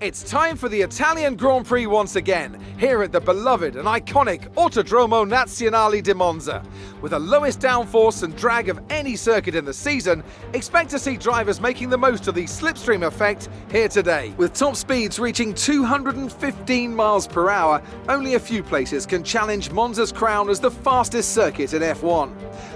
It's time for the Italian Grand Prix once again, here at the beloved and iconic Autodromo Nazionale di Monza. With the lowest downforce and drag of any circuit in the season, expect to see drivers making the most of the slipstream effect here today. With top speeds reaching 215 miles per hour, only a few places can challenge Monza's crown as the fastest circuit in F1.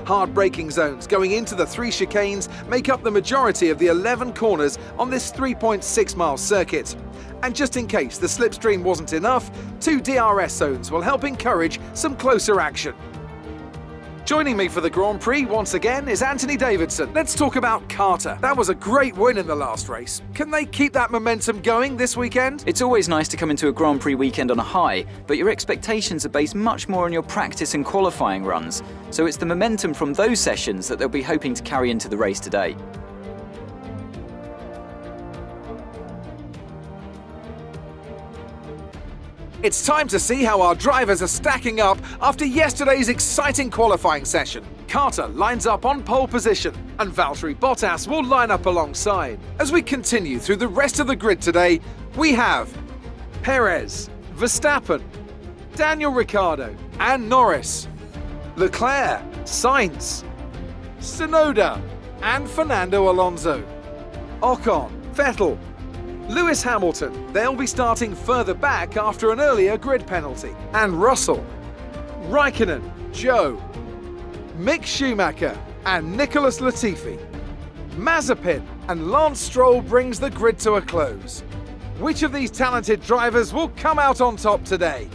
Hard braking zones going into the 3 chicanes make up the majority of the 11 corners on this 3.6-mile circuit. And just in case the slipstream wasn't enough, 2 DRS zones will help encourage some closer action. Joining me for the Grand Prix once again is Anthony Davidson. Let's talk about Carter. That was a great win in the last race. Can they keep that momentum going this weekend? It's always nice to come into a Grand Prix weekend on a high, but your expectations are based much more on your practice and qualifying runs. So it's the momentum from those sessions that they'll be hoping to carry into the race today. It's time to see how our drivers are stacking up after yesterday's exciting qualifying session. Carter lines up on pole position, and Valtteri Bottas will line up alongside. As we continue through the rest of the grid today, we have Perez, Verstappen, Daniel Ricciardo and Norris, Leclerc, Sainz, Tsunoda and Fernando Alonso, Ocon, Vettel, Lewis Hamilton, they'll be starting further back after an earlier grid penalty. And Russell, Raikkonen, Joe, Mick Schumacher and Nicholas Latifi. Mazepin and Lance Stroll brings the grid to a close. Which of these talented drivers will come out on top today?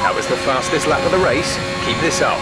That was the fastest lap of the race. Keep this up.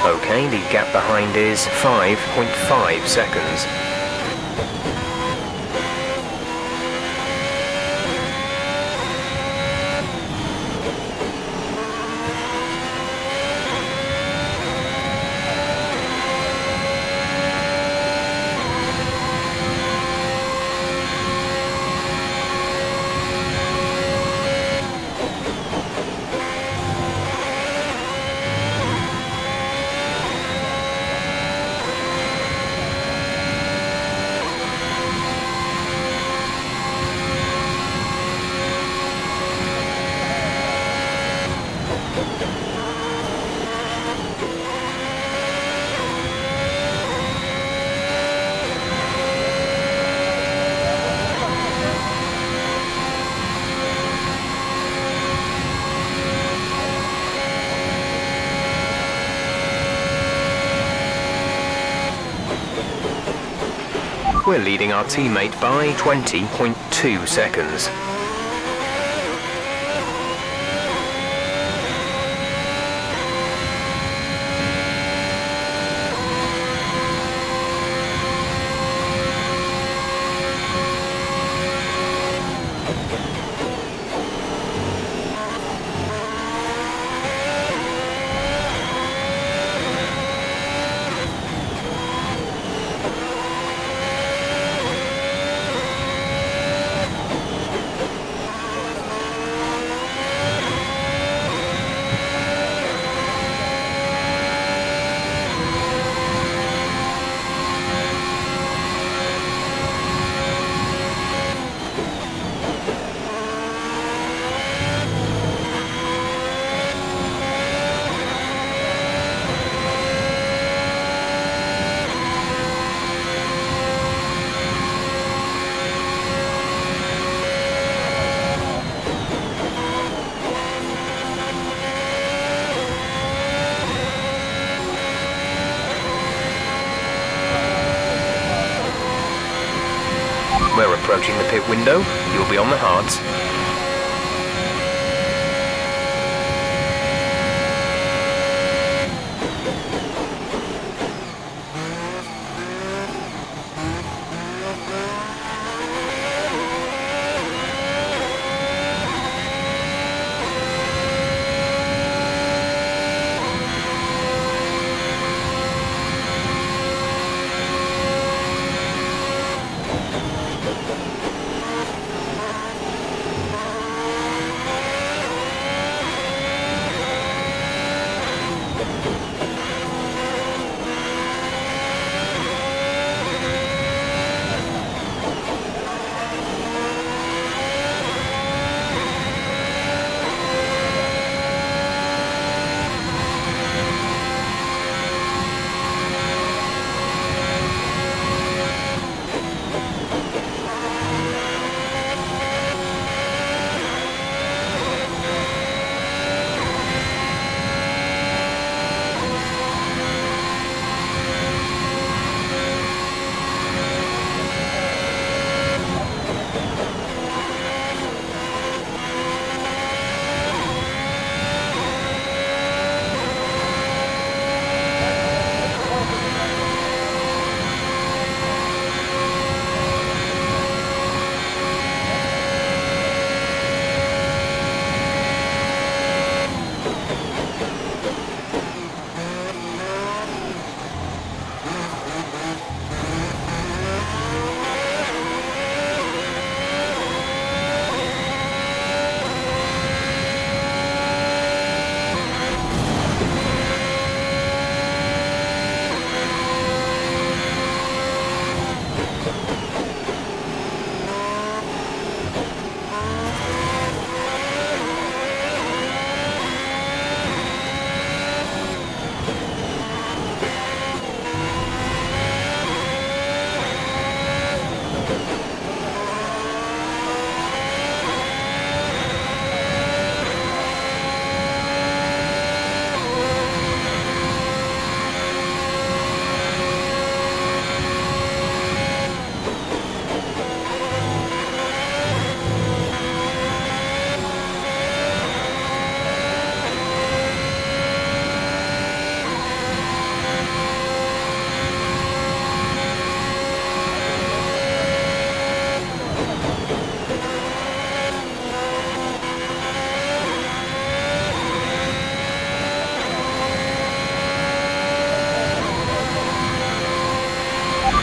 Okay, the gap behind is 5.5 seconds. We're leading our teammate by 20.2 seconds. We're approaching the pit window. You'll be on the hards.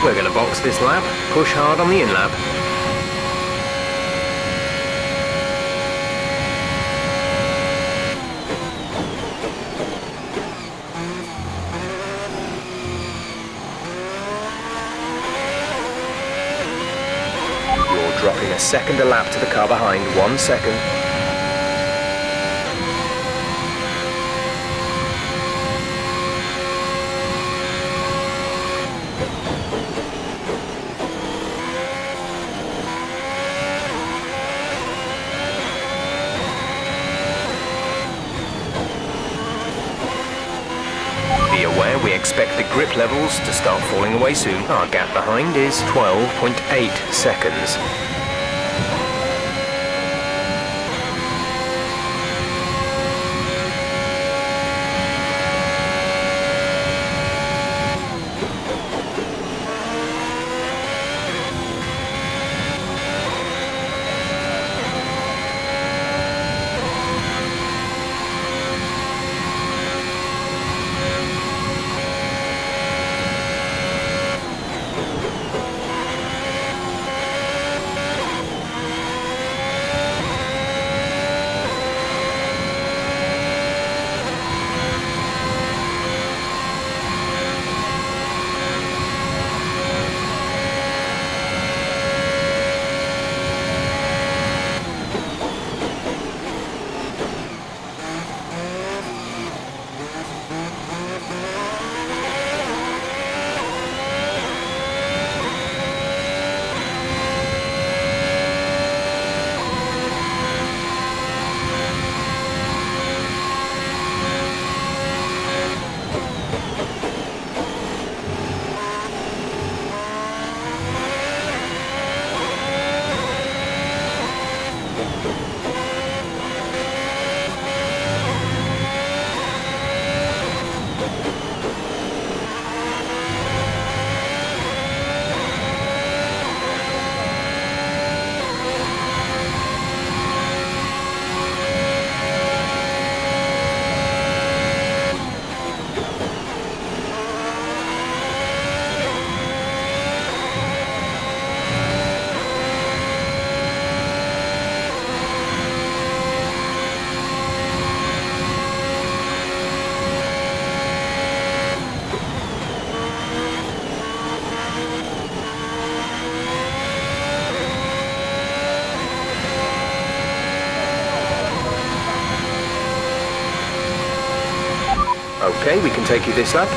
We're going to box this lap, push hard on the in-lap. You're dropping a second a lap to the car behind, 1 second. Be aware we expect the grip levels to start falling away soon. Our gap behind is 12.8 seconds. Okay, we can take you this lap.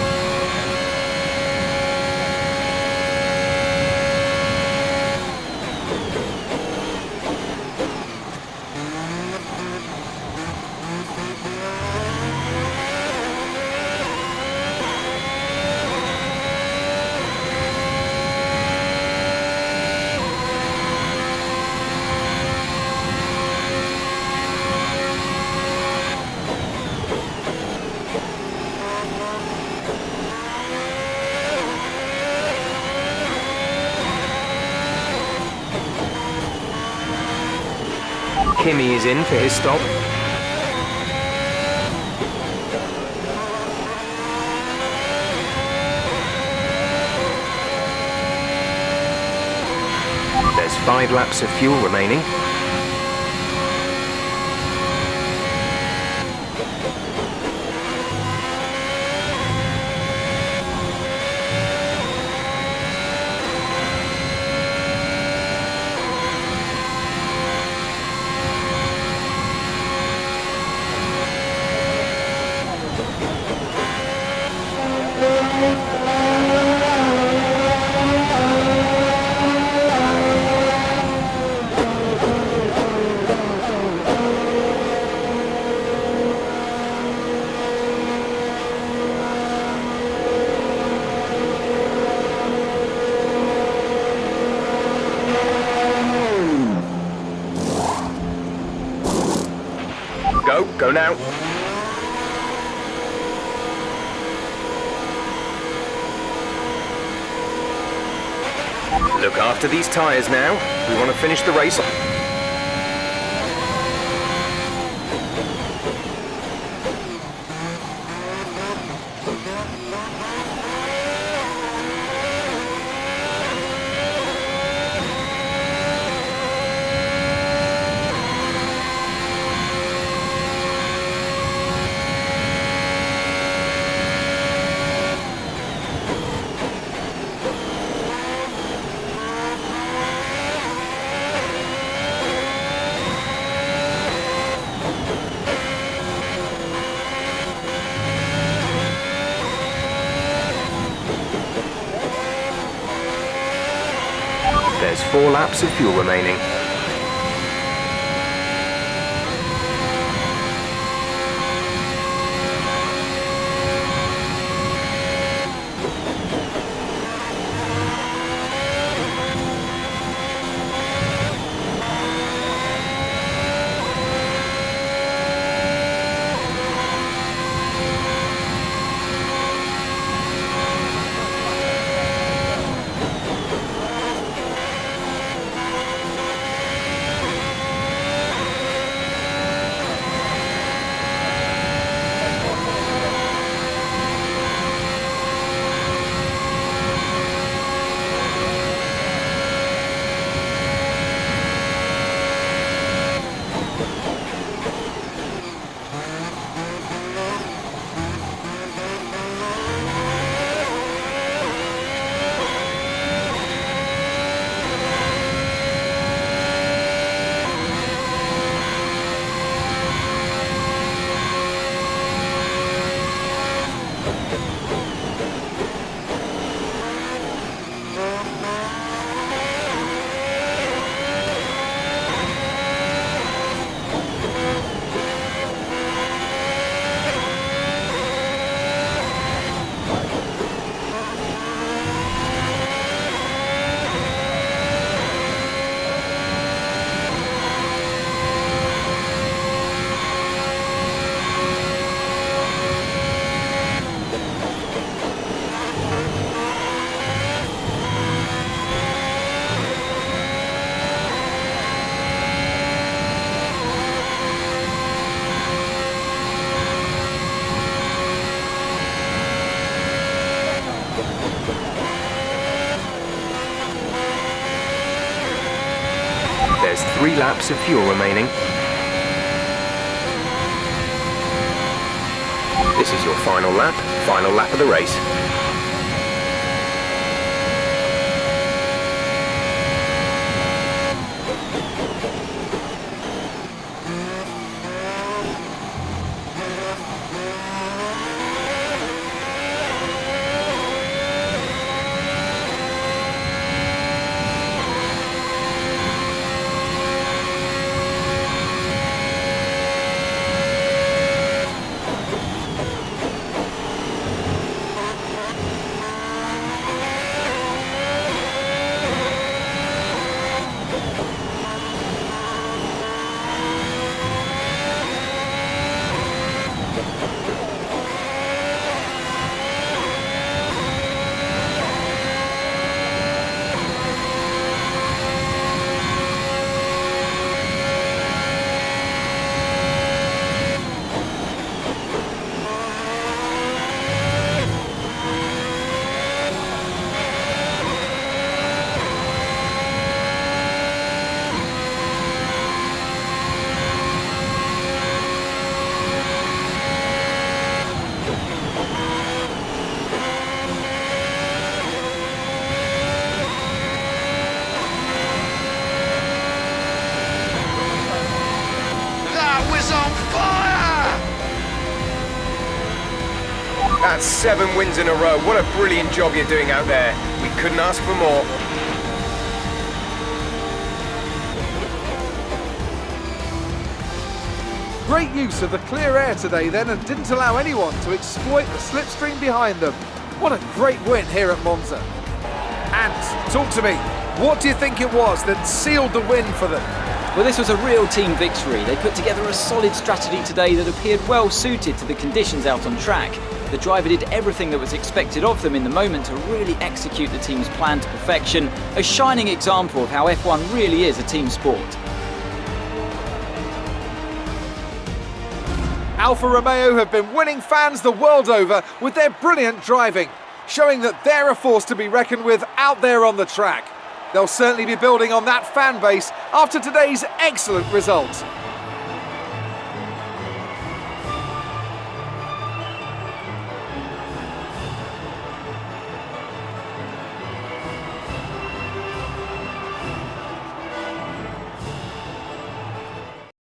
Kimmy is in for his stop. There's 5 laps of fuel remaining. Go now. Look after these tyres now. We want to finish the race. 4 laps of fuel remaining. There's 3 laps of fuel remaining. This is your final lap of the race. That's 7 wins in a row. What a brilliant job you're doing out there. We couldn't ask for more. Great use of the clear air today then, and didn't allow anyone to exploit the slipstream behind them. What a great win here at Monza. And talk to me, what do you think it was that sealed the win for them? Well, this was a real team victory. They put together a solid strategy today that appeared well suited to the conditions out on track. The driver did everything that was expected of them in the moment to really execute the team's plan to perfection, a shining example of how F1 really is a team sport. Alfa Romeo have been winning fans the world over with their brilliant driving, showing that they're a force to be reckoned with out there on the track. They'll certainly be building on that fan base after today's excellent result.